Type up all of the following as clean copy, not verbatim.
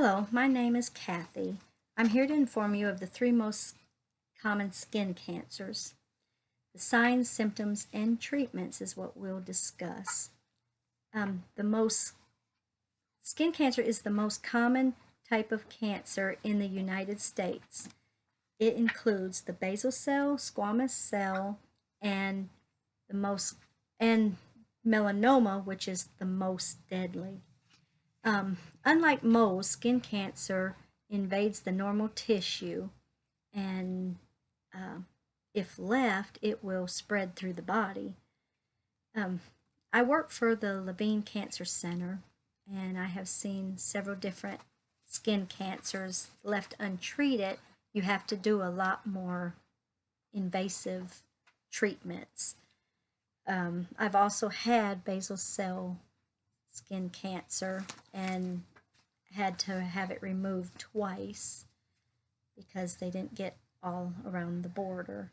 Hello, my name is Kathy. I'm here to inform you of the three most common skin cancers. The signs, symptoms, and treatments is what we'll discuss. The most Skin cancer is the most common type of cancer in the United States. It includes the basal cell, squamous cell, and the most and melanoma, which is the most deadly. Unlike moles, skin cancer invades the normal tissue, and uh, if left, it will spread through the body. Um, I work for the Levine Cancer Center, and I have seen several different skin cancers left untreated. You have to do a lot more invasive treatments. I've also had basal cell skin cancer and had to have it removed twice because they didn't get all around the border.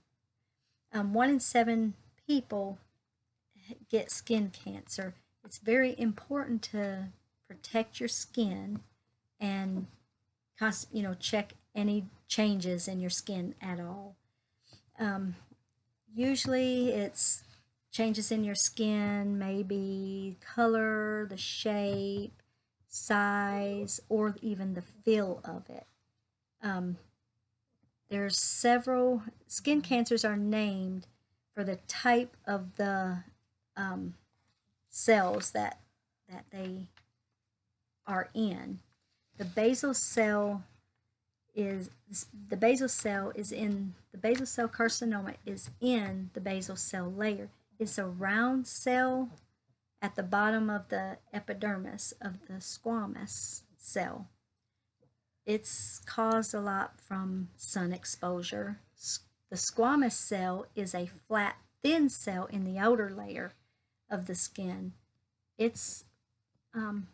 1 in 7 people get skin cancer. It's very important to protect your skin and check any changes in your skin at all. Um, Usually it's changes in your skin, maybe color, the shape, size, or even the feel of it. Um, there's several skin cancers are named for the type of the um, cells that they are in. The basal cell is the basal cell is in the basal cell carcinoma is in the basal cell layer. It's a round cell at the bottom of the epidermis of the squamous cell. It's caused a lot from sun exposure. The squamous cell is a flat, thin cell in the outer layer of the skin. It's um,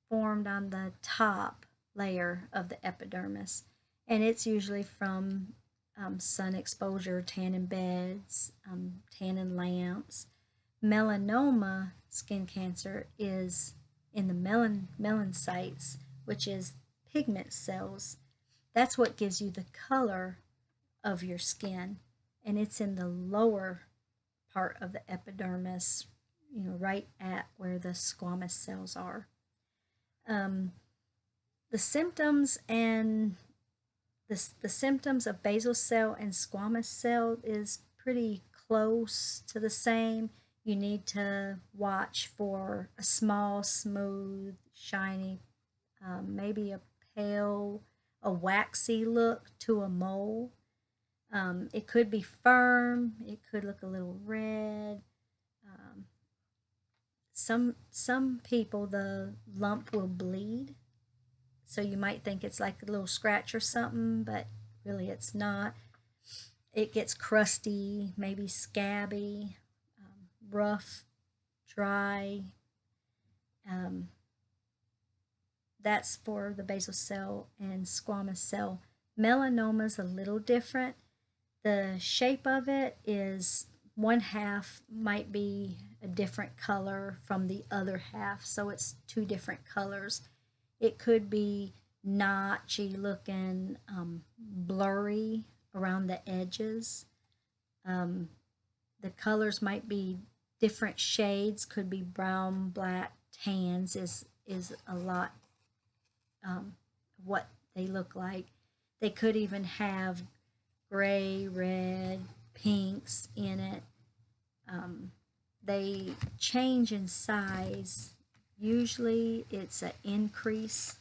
formed on the top layer of the epidermis, and it's usually from sun exposure, tanning beds, tanning lamps. Melanoma skin cancer is in the melanocytes, which is pigment cells. That's what gives you the color of your skin, and it's in the lower part of the epidermis, right at where the squamous cells are. Um, the symptoms and the symptoms of basal cell and squamous cell is pretty close to the same. You need to watch for a small, smooth, shiny, maybe a pale, a waxy look to a mole. It could be firm. It could look a little red. Um, some people the lump will bleed, so you might think it's like a little scratch or something, but really it's not. It gets crusty, maybe scabby, rough, dry. Um, that's for the basal cell and squamous cell. Melanoma is a little different. The shape of it is one half might be a different color from the other half, so it's two different colors. It could be notchy looking, blurry around the edges. Um, the colors might be different shades, could be brown, black, tans is a lot what they look like. They could even have gray, red, pinks in it. They change in size. Usually it's an increase.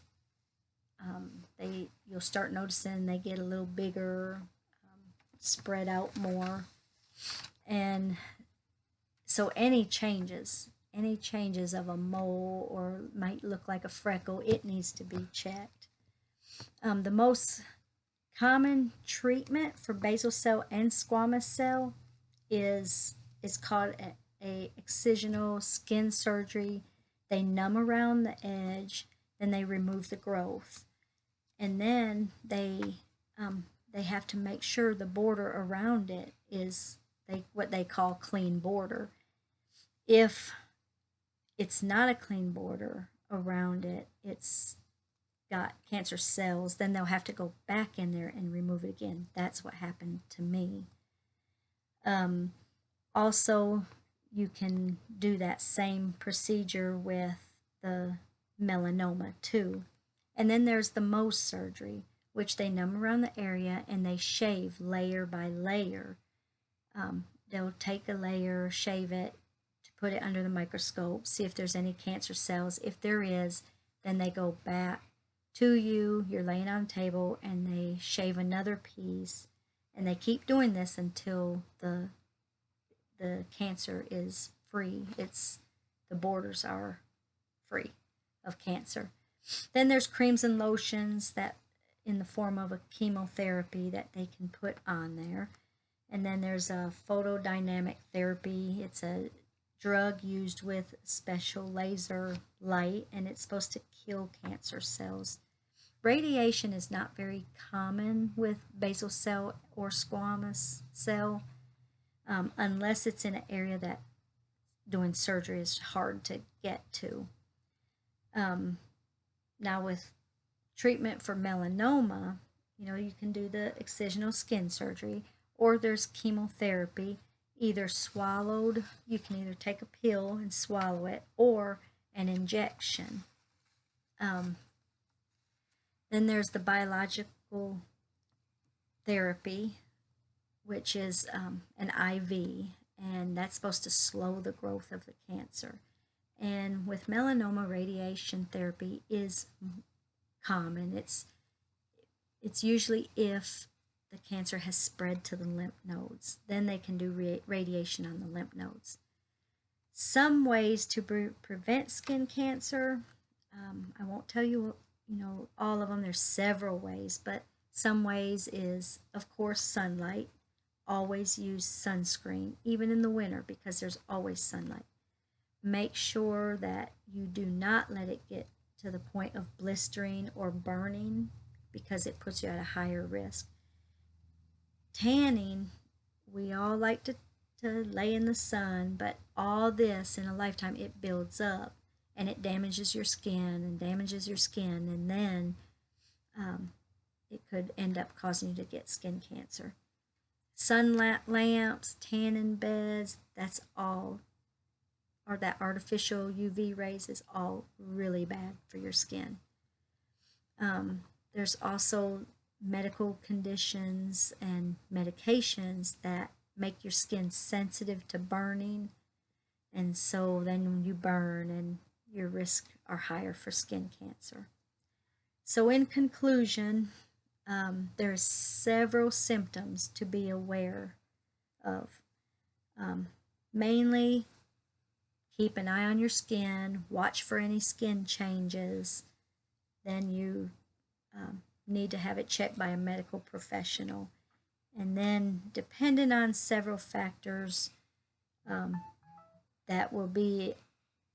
You'll start noticing they get a little bigger, spread out more, and so any changes of a mole or might look like a freckle, it needs to be checked. The most common treatment for basal cell and squamous cell is called a excisional skin surgery. They numb around the edge, then they remove the growth, and then they have to make sure the border around it is what they call clean border. If it's not a clean border around it, got cancer cells, then they'll have to go back in there and remove it again. That's what happened to me. Um, Also, you can do that same procedure with the melanoma too. And then there's the Mohs surgery, which they numb around the area and they shave layer by layer. They'll take a layer, shave it, to put it under the microscope, see if there's any cancer cells. If there is, then they go back to you, you're laying on a table, and they shave another piece. And they keep doing this until the cancer is free. The borders are free of cancer. Then there's creams and lotions that in the form of a chemotherapy that they can put on there. And then there's a photodynamic therapy. It's a drug used with special laser light, and it's supposed to kill cancer cells. Radiation is not very common with basal cell or squamous cell, unless it's in an area that doing surgery is hard to get to. Now with treatment for melanoma, you can do the excisional skin surgery, or there's chemotherapy, either swallowed, you can either take a pill and swallow it, or an injection. Then there's the biological therapy, which is an IV, and that's supposed to slow the growth of the cancer. And with melanoma, radiation therapy is common. It's usually if the cancer has spread to the lymph nodes, then they can do radiation on the lymph nodes. Some ways to prevent skin cancer, I won't tell you, all of them. There's several ways, but some ways is, of course, sunlight. Always use sunscreen, even in the winter, because there's always sunlight. Make sure that you do not let it get to the point of blistering or burning, because it puts you at a higher risk. Tanning, we all like to lay in the sun, but all this in a lifetime, it builds up and it damages your skin and damages your skin, and then it could end up causing you to get skin cancer. Sun lamps, tanning beds, that's all, or that artificial UV rays is all really bad for your skin. There's also medical conditions and medications that make your skin sensitive to burning, and so then when you burn, and your risks are higher for skin cancer. So in conclusion, there's several symptoms to be aware of. Mainly, keep an eye on your skin, watch for any skin changes. Then you need to have it checked by a medical professional. And then, depending on several factors, that will be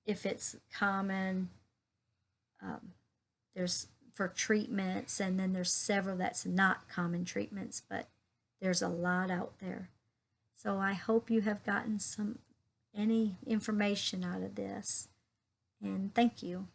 if it's common, there's for treatments, and then there's several that's not common treatments, but there's a lot out there. So I hope you have gotten any information out of this, and thank you.